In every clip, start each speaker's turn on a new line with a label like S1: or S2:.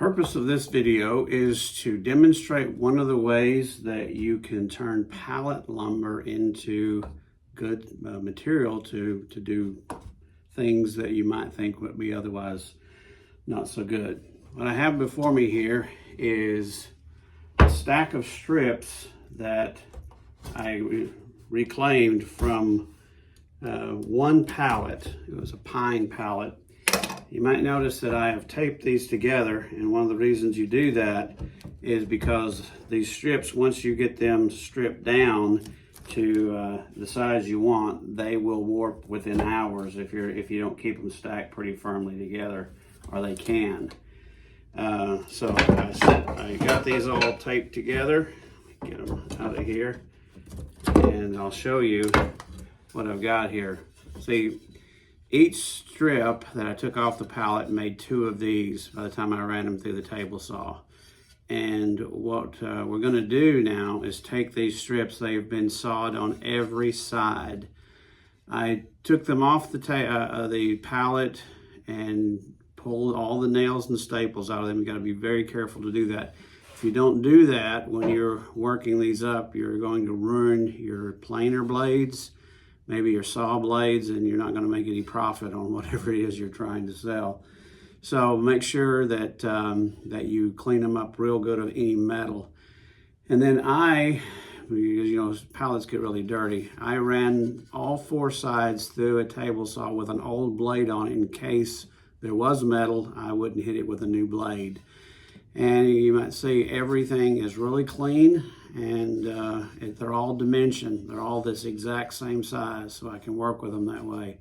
S1: Purpose of this video is to demonstrate one of the ways that you can turn pallet lumber into good material to do things that you might think would be otherwise not so good. What I have before me here is a stack of strips that I reclaimed from one pallet. It was a pine pallet. You might notice that I have taped these together, and one of the reasons you do that is because these strips, once you get them stripped down to the size you want, they will warp within hours if you don't keep them stacked pretty firmly together, or they can. So I got these all taped together. Get them out of here, and I'll show you what I've got here. See, each strip that I took off the pallet made 2 of these by the time I ran them through the table saw. And what we're going to do now is take these strips. They've been sawed on every side. I took them off the pallet and pulled all the nails and staples out of them. You got to be very careful to do that. If you don't do that when you're working these up, you're going to ruin your planer blades, maybe your saw blades, and you're not going to make any profit on whatever it is you're trying to sell. So make sure that that you clean them up real good of any metal. And then because pallets get really dirty, I ran all 4 sides through a table saw with an old blade on it in case there was metal. I wouldn't hit it with a new blade. And you might see everything is really clean, and they're all dimensioned. They're all this exact same size, so I can work with them that way.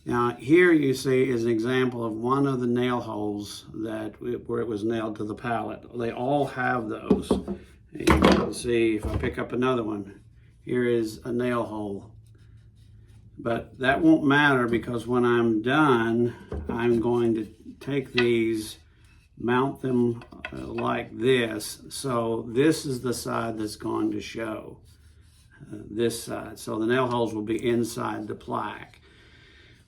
S1: Now here you see is an example of one of the nail holes where it was nailed to the pallet. They all have those. And you can see if I pick up another one, here is a nail hole. But that won't matter, because when I'm done, I'm going to take these, mount them like this. So this is the side that's going to show, this side. So the nail holes will be inside the plaque.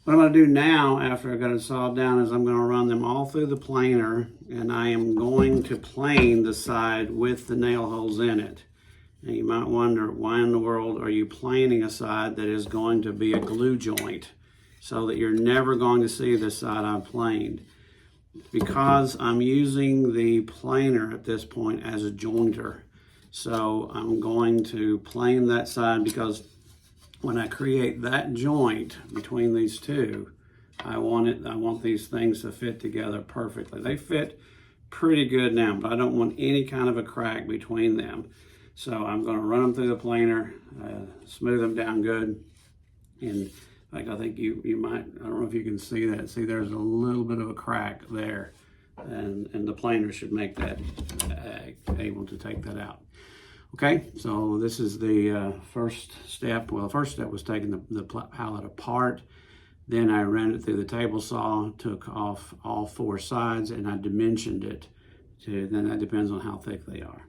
S1: What I'm going to do now, after I've got it sawed down, is I'm going to run them all through the planer, and I am going to plane the side with the nail holes in it. And you might wonder, why in the world are you planing a side that is going to be a glue joint, so that you're never going to see the side I've planed? Because I'm using the planer at this point as a jointer. So I'm going to plane that side, because when I create that joint between these two, I want these things to fit together perfectly. They fit pretty good now, but I don't want any kind of a crack between them. So I'm going to run them through the planer, smooth them down good. And like, I think you might, I don't know if you can see that. See, there's a little bit of a crack there, and the planer should make that able to take that out. Okay, so this is the first step. Well, the first step was taking the pallet apart. Then I ran it through the table saw, took off all 4 sides, and I dimensioned it. Then that depends on how thick they are.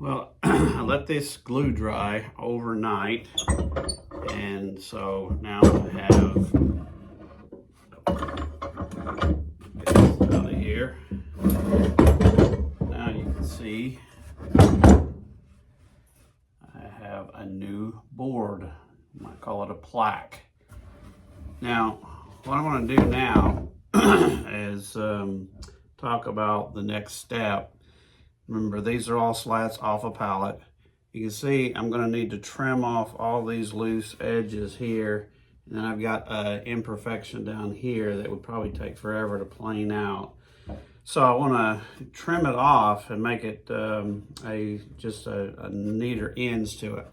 S1: Well, I let this glue dry overnight, and so now I have call it a plaque. Now, what I want to do now is talk about the next step. Remember, these are all slats off a pallet. You can see I'm going to need to trim off all these loose edges here. And then I've got an imperfection down here that would probably take forever to plane out. So I want to trim it off and make it just a neater ends to it.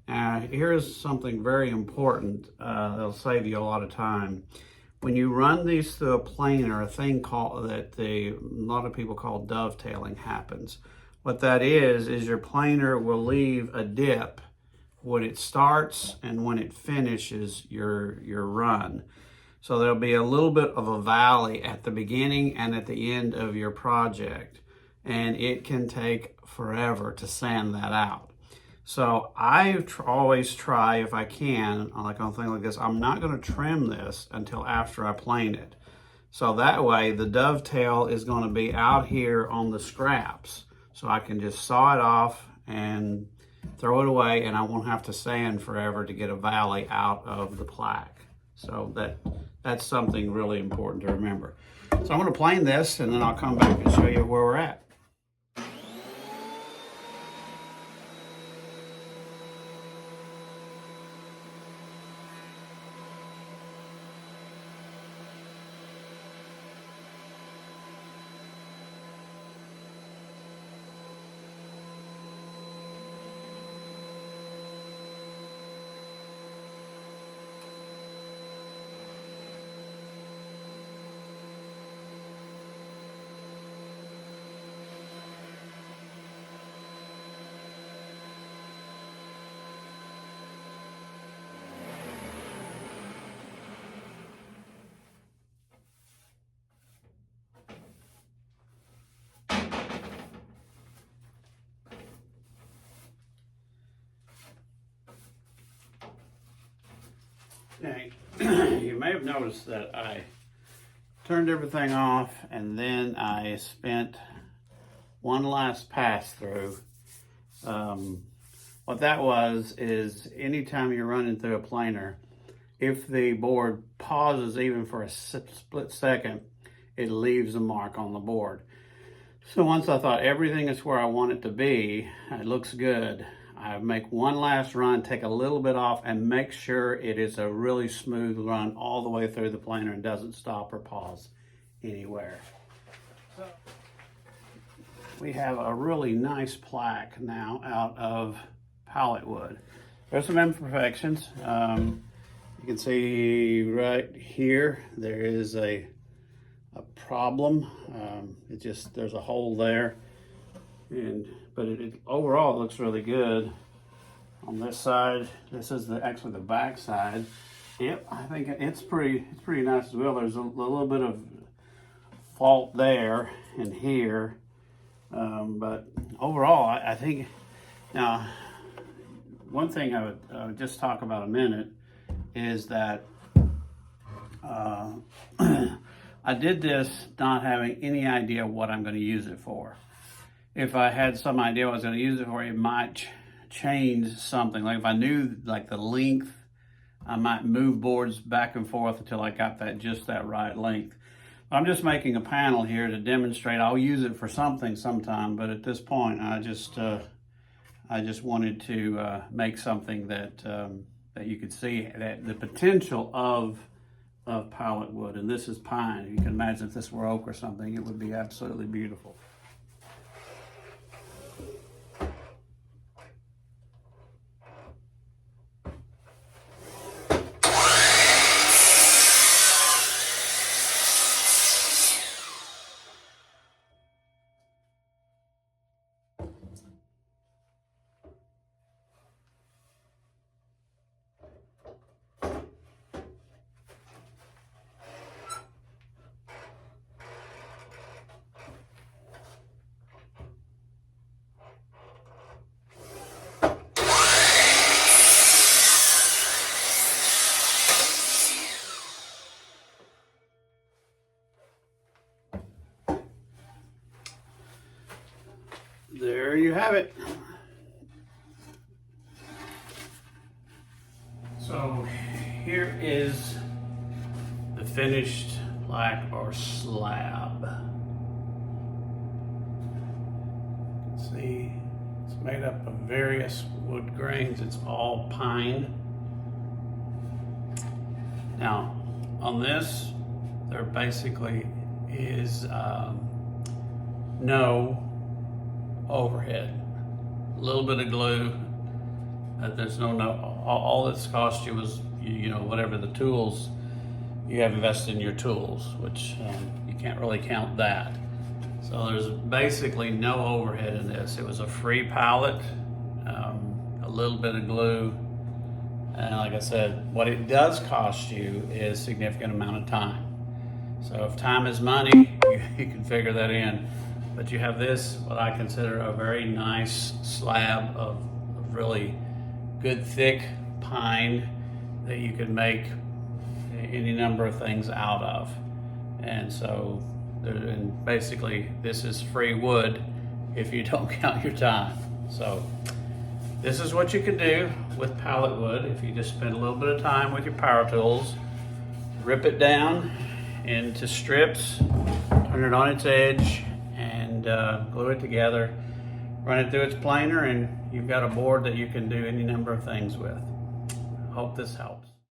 S1: Now, here's something very important that'll save you a lot of time. When you run these through a planer, a thing called a lot of people call dovetailing happens. What that is your planer will leave a dip when it starts and when it finishes your run. So there'll be a little bit of a valley at the beginning and at the end of your project, and it can take forever to sand that out. So I always try, if I can, like on a thing like this, I'm not going to trim this until after I plane it. So that way the dovetail is going to be out here on the scraps. So I can just saw it off and throw it away, and I won't have to sand forever to get a valley out of the plaque. So that's something really important to remember. So I'm going to plane this, and then I'll come back and show you where we're at. Okay, you may have noticed that I turned everything off and then I spent one last pass through. What that was is anytime you're running through a planer, if the board pauses even for a split second, it leaves a mark on the board. So once I thought everything is where I want it to be, it looks good, I make one last run, take a little bit off, and make sure it is a really smooth run all the way through the planer and doesn't stop or pause anywhere. So we have a really nice plaque now out of pallet wood. There's some imperfections. You can see right here there is a problem. There's a hole there, but overall it looks really good. On this side, this is actually the back side. Yep, I think it's pretty nice as well. There's a little bit of fault there and here, but overall I think. Now, one thing I would just talk about a minute is that I did this not having any idea what I'm going to use it for. If I had some idea what I was going to use it for, it might change something. Like if I knew like the length, I might move boards back and forth until I got just that right length. I'm just making a panel here to demonstrate. I'll use it for something sometime, but at this point, I just wanted to make something that you could see that the potential of pallet wood. And this is pine. You can imagine if this were oak or something, it would be absolutely beautiful. There you have it. So here is the finished plaque or slab. See, it's made up of various wood grains. It's all pine. Now, on this, there basically is no overhead. A little bit of glue. There's no. All that's cost you was, you know, whatever the tools you have invested in your tools, which you can't really count that. So there's basically no overhead in this. It was a free pallet, a little bit of glue, and like I said, what it does cost you is a significant amount of time. So if time is money, you can figure that in. But you have this, what I consider a very nice slab of really good thick pine that you can make any number of things out of. And so, and basically this is free wood if you don't count your time. So this is what you can do with pallet wood if you just spend a little bit of time with your power tools. Rip it down into strips, turn it on its edge, and glue it together. Run it through its planer, and you've got a board that you can do any number of things with. Hope this helps.